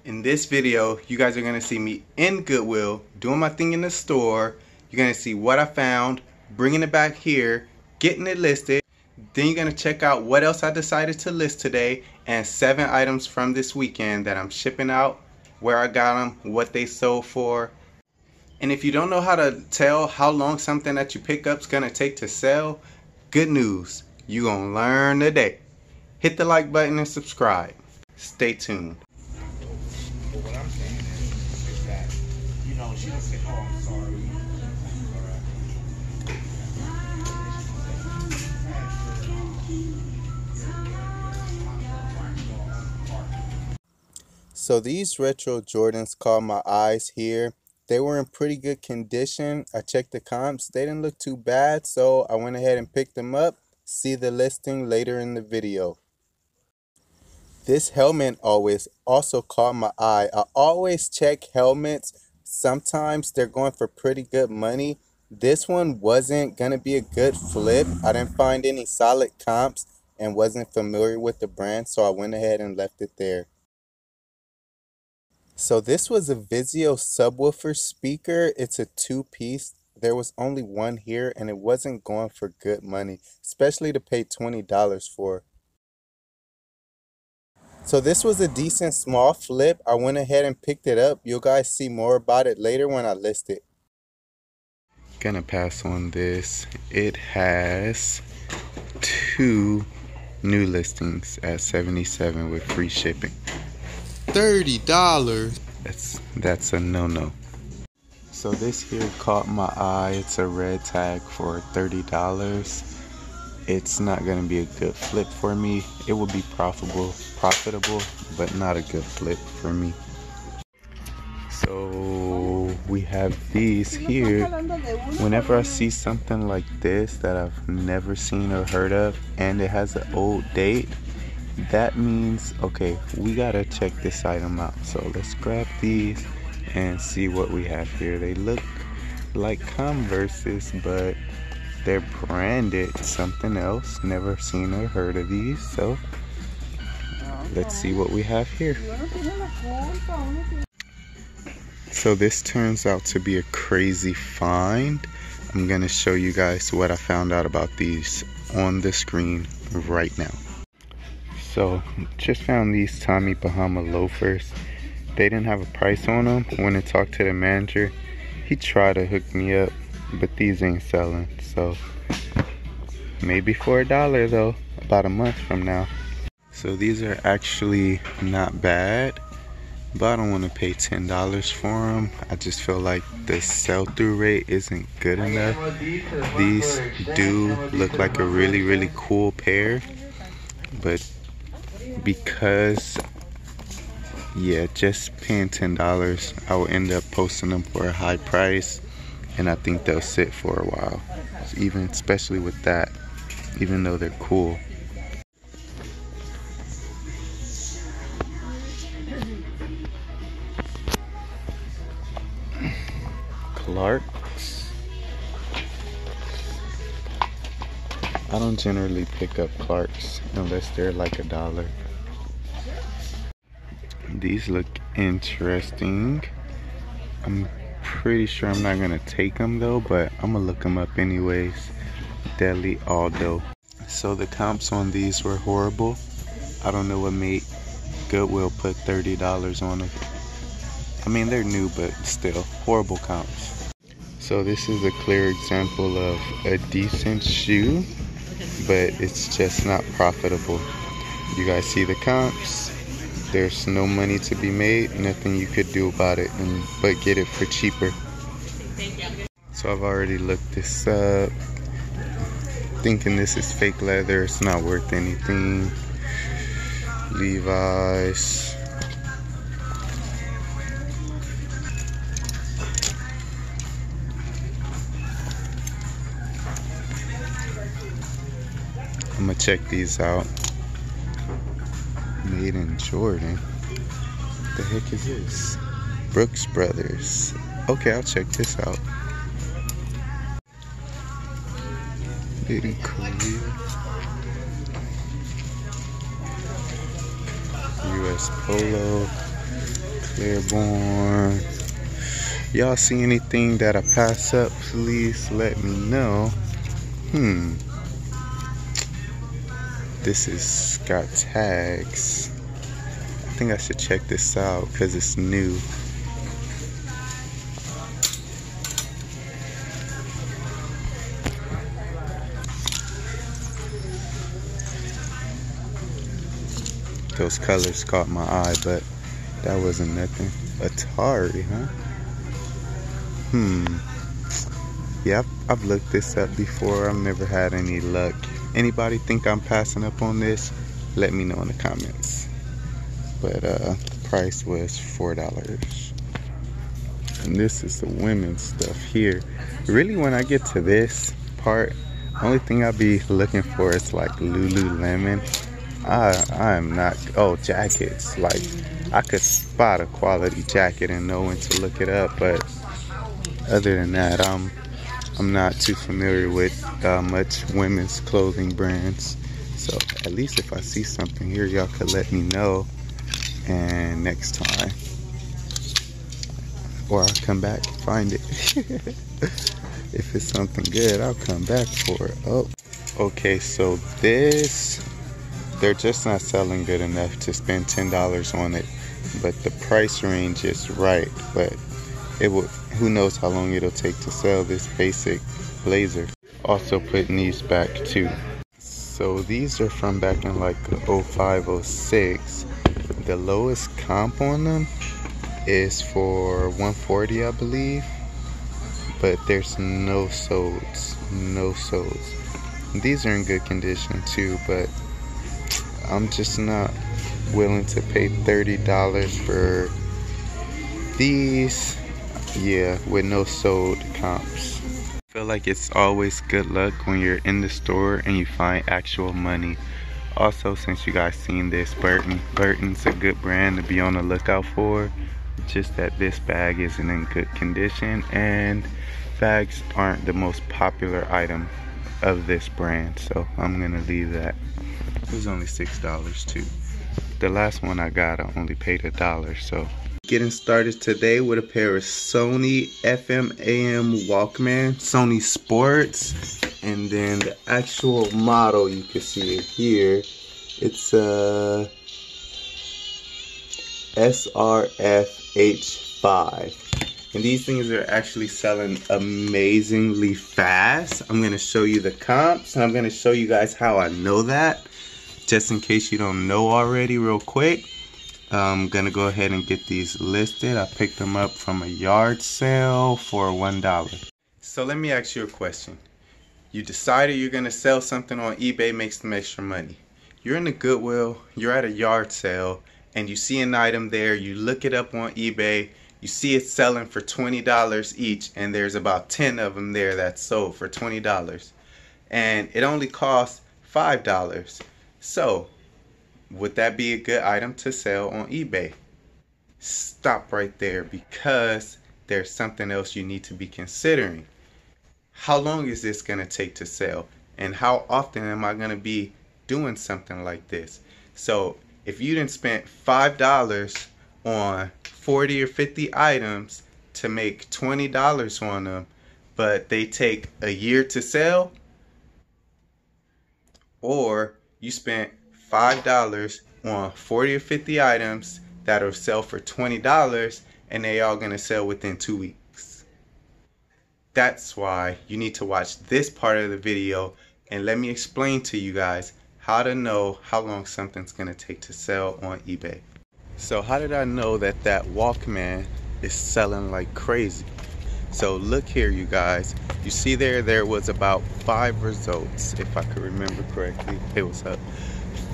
In this video, you guys are going to see me in Goodwill, doing my thing in the store. You're going to see what I found, bringing it back here, getting it listed. Then you're going to check out what else I decided to list today and 7 items from this weekend that I'm shipping out, where I got them, what they sold for. And if you don't know how to tell how long something that you pick up is going to take to sell, good news, you're going to learn today. Hit the like button and subscribe. Stay tuned. But what I'm saying is that, you know, she don't say, oh, I'm sorry. So these retro Jordans caught my eyes here. They were in pretty good condition. I checked the comps. They didn't look too bad, so I went ahead and picked them up. See the listing later in the video. This helmet always also caught my eye. I always check helmets. Sometimes they're going for pretty good money. This one wasn't going to be a good flip. I didn't find any solid comps and wasn't familiar with the brand, so I went ahead and left it there. So this was a Vizio subwoofer speaker. It's a 2-piece. There was only one here and it wasn't going for good money, especially to pay $20 for. So this was a decent small flip. I went ahead and picked it up. You guys see more about it later when I list it. Gonna pass on this. It has 2 new listings at $77 with free shipping. $30. That's a no-no. So this here caught my eye. It's a red tag for $30. It's not going to be a good flip for me. It will be profitable, but not a good flip for me. So we have these here. Whenever I see something like this that I've never seen or heard of and it has an old date, that means, okay, we gotta check this item out. So let's grab these and see what we have here. They look like Converses, but they're branded something else. Never seen or heard of these, so let's see what we have here. So this turns out to be a crazy find. I'm gonna show you guys what I found out about these on the screen right now. So just found these Tommy Bahama loafers. They didn't have a price on them. When I talked to the manager, he tried to hook me up, but these ain't selling. So maybe for $1 though, about a month from now. So these are actually not bad, but I don't want to pay $10 for them. I just feel like the sell-through rate isn't good enough. These do look like a really cool pair, but because, yeah, just paying $10, I will end up posting them for a high price, and I think they'll sit for a while, even especially with that, even though they're cool. Clarks. I don't generally pick up Clarks unless they're like $1. These look interesting. I'm pretty sure I'm not gonna take them though, but I'm gonna look them up anyways. Deli Aldo. So the comps on these were horrible. I don't know what made Goodwill put $30 on them. I mean, they're new, but still horrible comps. So this is a clear example of a decent shoe, but it's just not profitable. You guys see the comps? There's no money to be made, nothing you could do about it but get it for cheaper. So I've already looked this up, thinking this is fake leather. It's not worth anything. Levi's. I'm gonna check these out. Made in Jordan. The heck is this? Brooks Brothers. Okay, I'll check this out. Made in Korea. US Polo. Claiborne. Y'all see anything that I pass up, please let me know. This is got tags. I think I should check this out because it's new. Those colors caught my eye, but that wasn't nothing. Atari, huh? Yeah, I've looked this up before. I've never had any luck. Anybody think I'm passing up on this? Let me know in the comments. But the price was $4. And this is the women's stuff here. Really, when I get to this part, only thing I'll be looking for is like Lululemon. I am not, oh, jackets. Like, I could spot a quality jacket and know when to look it up, but other than that, I'm not too familiar with much women's clothing brands. So at least if I see something here, y'all could let me know, and next time, or I'll come back and find it. If it's something good, I'll come back for it. Oh, okay, so this, they're just not selling good enough to spend $10 on it, but the price range is right. But it will, who knows how long it'll take to sell this basic blazer. Also putting these back too. So these are from back in like 05, 06. The lowest comp on them is for $140, I believe, but there's no soles, no soles. These are in good condition too, but I'm just not willing to pay $30 for these, yeah, with no sold comps. I feel like it's always good luck when you're in the store and you find actual money. Also, since you guys seen this, Burton's a good brand to be on the lookout for. Just that this bag isn't in good condition, and bags aren't the most popular item of this brand, so I'm gonna leave that. It was only $6 too. The last one I got, I only paid $1, so. Getting started today with a pair of Sony FM/AM Walkman, Sony Sports, and then the actual model, you can see it here. It's a SRF H5. And these things are actually selling amazingly fast. I'm gonna show you the comps, and I'm gonna show you guys how I know that, just in case you don't know already real quick. I'm gonna go ahead and get these listed. I picked them up from a yard sale for $1. So let me ask you a question. You decided you're gonna sell something on eBay, make some extra money. You're in the Goodwill, you're at a yard sale, and you see an item there, you look it up on eBay, you see it selling for $20 each, and there's about 10 of them there that's sold for $20. And it only costs $5. So, would that be a good item to sell on eBay? Stop right there, because there's something else you need to be considering. How long is this going to take to sell? And how often am I going to be doing something like this? So if you didn't spend $5 on 40 or 50 items to make $20 on them, but they take a year to sell, or you spent $5 on 40 or 50 items that'll sell for $20 and they all gonna sell within 2 weeks. That's why you need to watch this part of the video, and let me explain to you guys how to know how long something's gonna take to sell on eBay. So how did I know that that Walkman is selling like crazy? So look here, you guys. You see there was about 5 results, if I could remember correctly. Hey, what's up?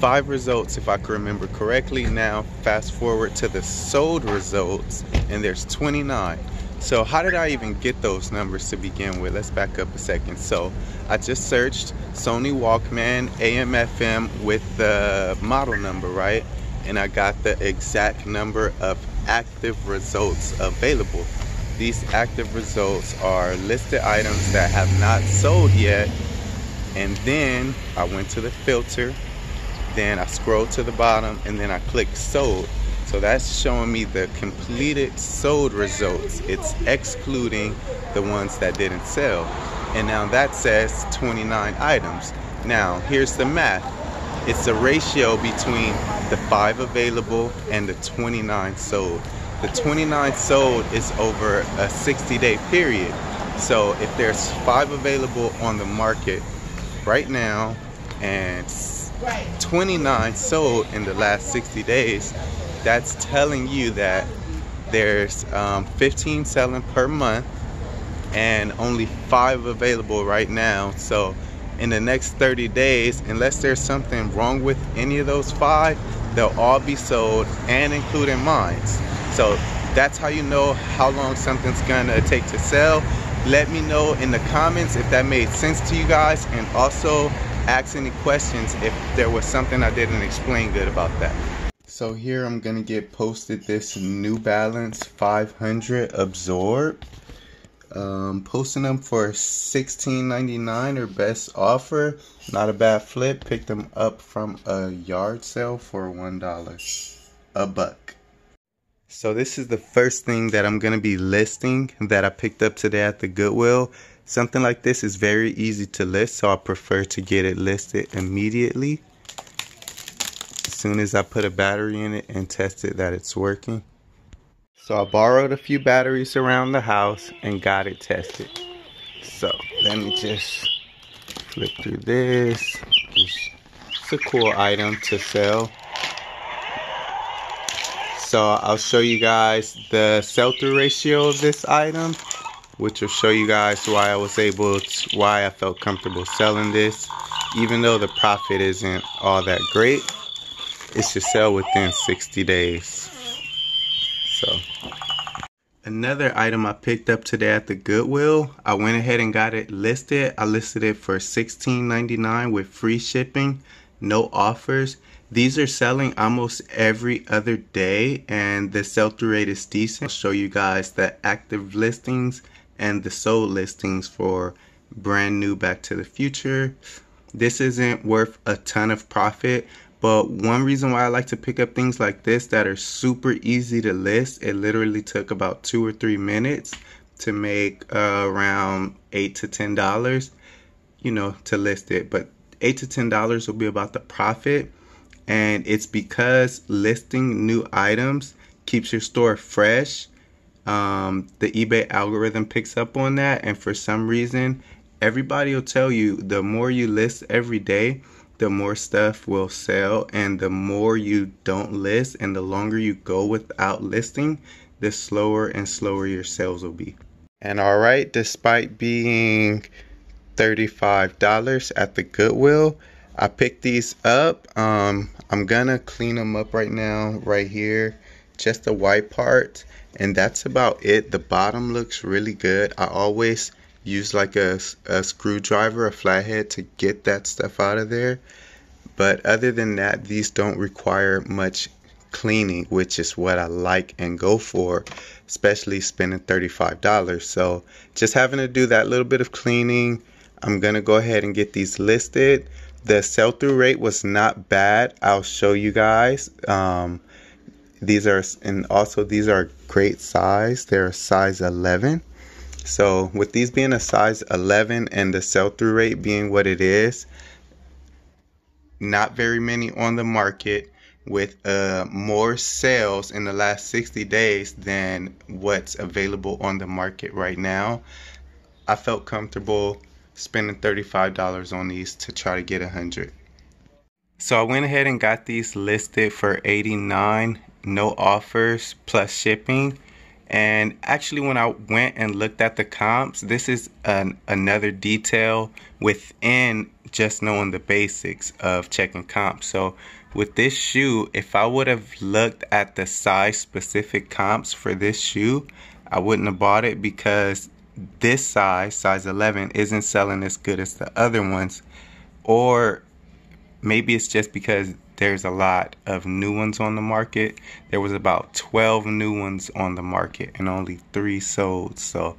5 results, if I can remember correctly. Now fast forward to the sold results, and there's 29. So how did I even get those numbers to begin with? Let's back up a second. So I just searched Sony Walkman AM/FM with the model number, right? And I got the exact number of active results available. These active results are listed items that have not sold yet. And then I went to the filter, then I scrolled to the bottom, and then I clicked sold. So that's showing me the completed sold results. It's excluding the ones that didn't sell. And now that says 29 items. Now here's the math. It's a ratio between the 5 available and the 29 sold. The 29 sold is over a 60-day period. So if there's 5 available on the market right now and 29 sold in the last 60 days, that's telling you that there's 15 selling per month and only 5 available right now. So in the next 30 days, unless there's something wrong with any of those 5, they'll all be sold, and including mine. So that's how you know how long something's gonna take to sell. Let me know in the comments if that made sense to you guys, and also ask any questions if there was something I didn't explain good about that. So here I'm gonna get posted this New Balance 500 Absorb. Posting them for $16.99 or best offer. Not a bad flip. Picked them up from a yard sale for $1 a buck. So this is the first thing that I'm gonna be listing that I picked up today at the Goodwill. Something like this is very easy to list, so I prefer to get it listed immediately as soon as I put a battery in it and test it that it's working. So I borrowed a few batteries around the house and got it tested. So let me just flip through this. It's a cool item to sell. So I'll show you guys the sell-through ratio of this item, which will show you guys why I felt comfortable selling this. Even though the profit isn't all that great, it should sell within 60 days. So another item I picked up today at the Goodwill, I went ahead and got it listed. I listed it for $16.99 with free shipping, no offers. These are selling almost every other day, and the sell-through rate is decent. I'll show you guys the active listings and the sold listings for brand new Back to the Future. This isn't worth a ton of profit, but one reason why I like to pick up things like this that are super easy to list, it literally took about 2 or 3 minutes to make around $8 to $10, to list it. But $8 to $10 will be about the profit. And it's because listing new items keeps your store fresh. The eBay algorithm picks up on that, and for some reason, everybody will tell you the more you list every day, the more stuff will sell, and the more you don't list and the longer you go without listing, the slower and slower your sales will be. And alright, despite being $35 at the Goodwill, I picked these up. I'm gonna clean them up right now, right here, just the white part, and that's about it. The bottom looks really good. I always use like a screwdriver, a flathead, to get that stuff out of there. But other than that, these don't require much cleaning, which is what I like and go for, especially spending $35. So just having to do that little bit of cleaning. I'm gonna go ahead and get these listed. The sell-through rate was not bad. I'll show you guys. These are great size. They're a size 11. So with these being a size 11 and the sell-through rate being what it is, not very many on the market, with more sales in the last 60 days than what's available on the market right now, I felt comfortable spending $35 on these to try to get 100. So I went ahead and got these listed for $89, no offers plus shipping. And actually, when I went and looked at the comps, this is another detail within just knowing the basics of checking comps. So with this shoe, if I would have looked at the size specific comps for this shoe, I wouldn't have bought it, because this size 11, isn't selling as good as the other ones. Or maybe it's just because there's a lot of new ones on the market. There was about 12 new ones on the market and only 3 sold. So,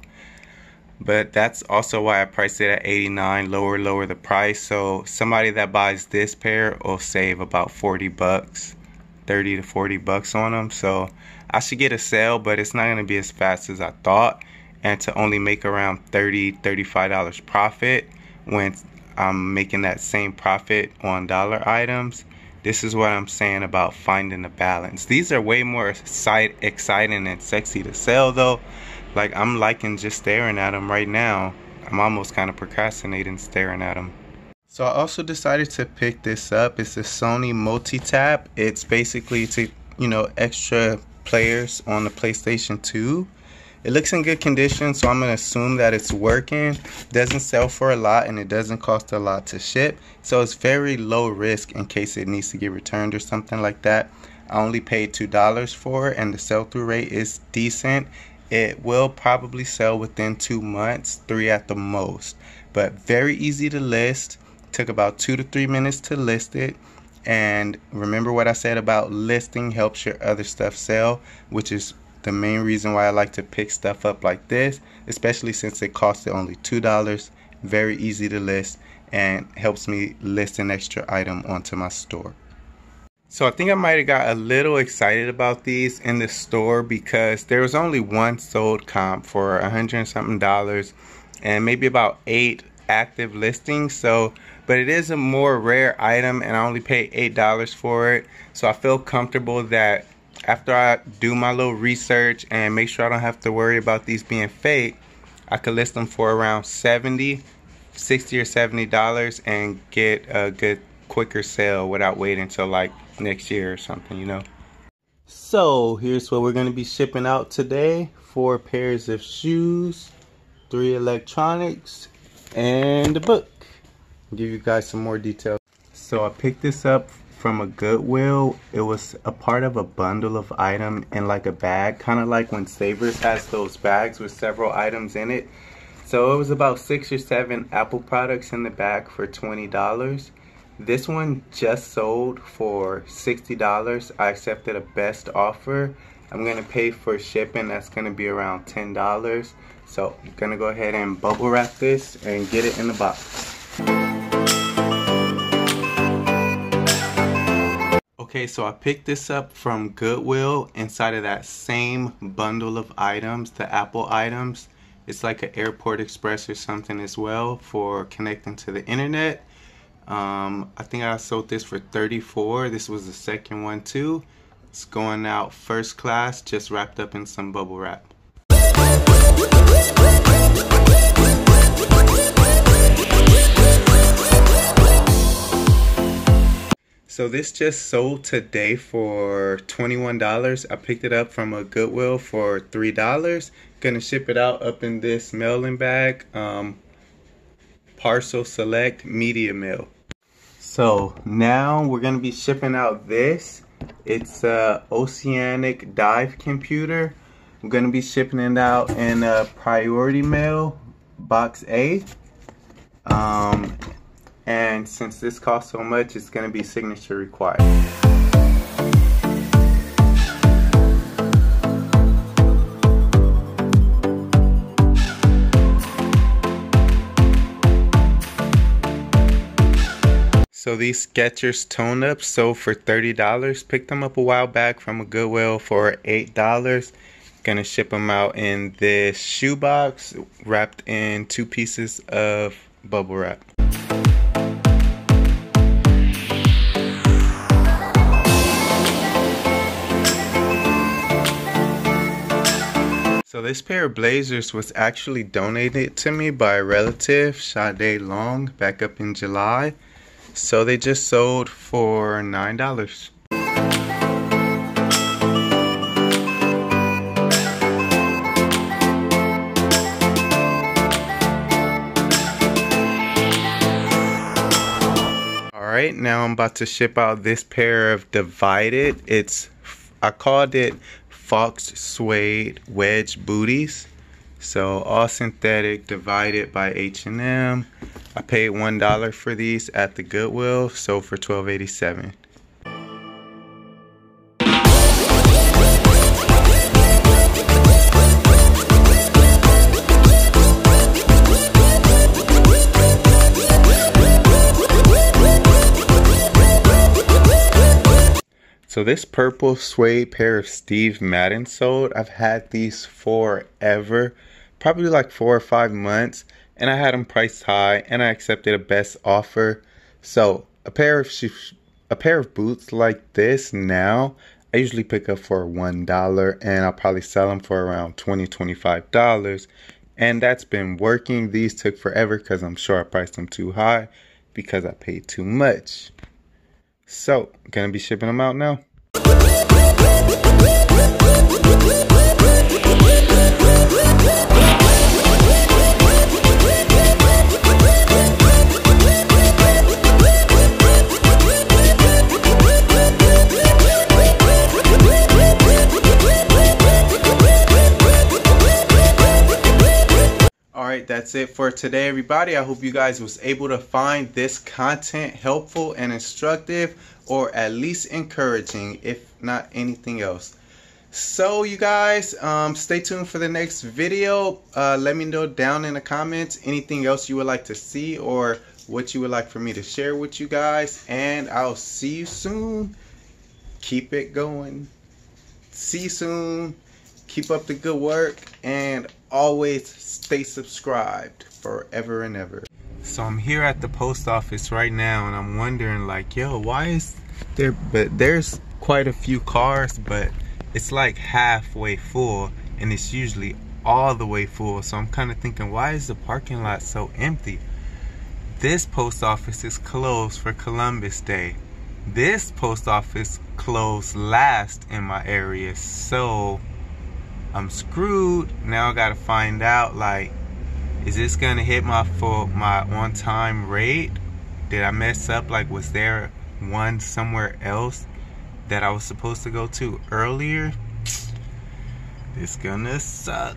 but that's also why I priced it at $89, lower the price. So somebody that buys this pair will save about $40. 30 to 40 bucks on them. So I should get a sale, but it's not going to be as fast as I thought. And to only make around $30, $35 profit when I'm making that same profit on dollar items. This is what I'm saying about finding the balance. These are way more exciting and sexy to sell though. Like, I'm liking just staring at them right now. I'm almost kind of procrastinating staring at them. So I also decided to pick this up. It's a Sony multi-tap. It's basically to, you know, extra players on the PlayStation 2. It looks in good condition, so I'm going to assume that it's working. Doesn't sell for a lot, and it doesn't cost a lot to ship. So it's very low risk in case it needs to get returned or something like that. I only paid $2 for it, and the sell-through rate is decent. It will probably sell within 2 months, 3 at the most. But very easy to list. Took about 2 to 3 minutes to list it. And remember what I said about listing helps your other stuff sell, which is the main reason why I like to pick stuff up like this, especially since it costed only $2. Very easy to list and helps me list an extra item onto my store. So I think I might have got a little excited about these in the store because there was only one sold comp for $100 and something and maybe about 8 active listings. So, but it is a more rare item and I only paid $8 for it. So I feel comfortable that after I do my little research and make sure I don't have to worry about these being fake, I could list them for around $60 or $70 and get a good quicker sale without waiting until like next year or something, you know. So here's what we're going to be shipping out today: 4 pairs of shoes, 3 electronics, and a book. I'll give you guys some more details. So I picked this up from a Goodwill. It was a part of a bundle of item in like a bag, kind of like when Savers has those bags with several items in it. So it was about 6 or 7 Apple products in the bag for $20. This one just sold for $60. I accepted a best offer. I'm gonna pay for shipping. That's gonna be around $10. So I'm gonna go ahead and bubble wrap this and get it in the box. Okay, so I picked this up from Goodwill inside of that same bundle of items, the Apple items. It's like an Airport Express or something as well for connecting to the internet. I think I sold this for $34. This was the second one too. It's going out first class, just wrapped up in some bubble wrap. So this just sold today for $21. I picked it up from a Goodwill for $3. Gonna ship it out up in this mailing bag, Parcel Select Media Mail. So now we're gonna be shipping out this. It's a Oceanic Dive computer. I'm gonna be shipping it out in a priority mail, box A. And since this costs so much, it's going to be signature required. So these Skechers tone-ups sold for $30. Picked them up a while back from a Goodwill for $8. Gonna ship them out in this shoebox wrapped in 2 pieces of bubble wrap. So this pair of blazers was actually donated to me by a relative, Sade Long, back up in July. So they just sold for $9. Alright, now I'm about to ship out this pair of Divided. I called it Fox Suede Wedge Booties. So all synthetic, Divided by H&M. I paid $1 for these at the Goodwill, sold for $12.87. So this purple suede pair of Steve Madden sold. I've had these forever, probably like 4 or 5 months, and I had them priced high, and I accepted a best offer. So a pair of boots like this now, I usually pick up for $1, and I'll probably sell them for around $20, $25. And that's been working. These took forever because I'm sure I priced them too high because I paid too much. So, gonna be shipping them out now. Alright, that's it for today, everybody. I hope you guys was able to find this content helpful and instructive, or at least encouraging, if not anything else. So you guys, stay tuned for the next video. Let me know down in the comments anything else you would like to see or what you would like for me to share with you guys, and I'll see you soon. Keep it going. See you soon. Keep up the good work, and always stay subscribed forever and ever. So I'm here at the post office right now, and I'm wondering, like, yo, why is there, but there's quite a few cars, but it's like halfway full, and it's usually all the way full. So I'm kind of thinking, why is the parking lot so empty? This post office is closed for Columbus Day. This post office closed last in my area, so I'm screwed. Now I gotta find out, like, is this gonna hit my on-time rate? Did I mess up? Like, was there one somewhere else that I was supposed to go to earlier? It's gonna suck.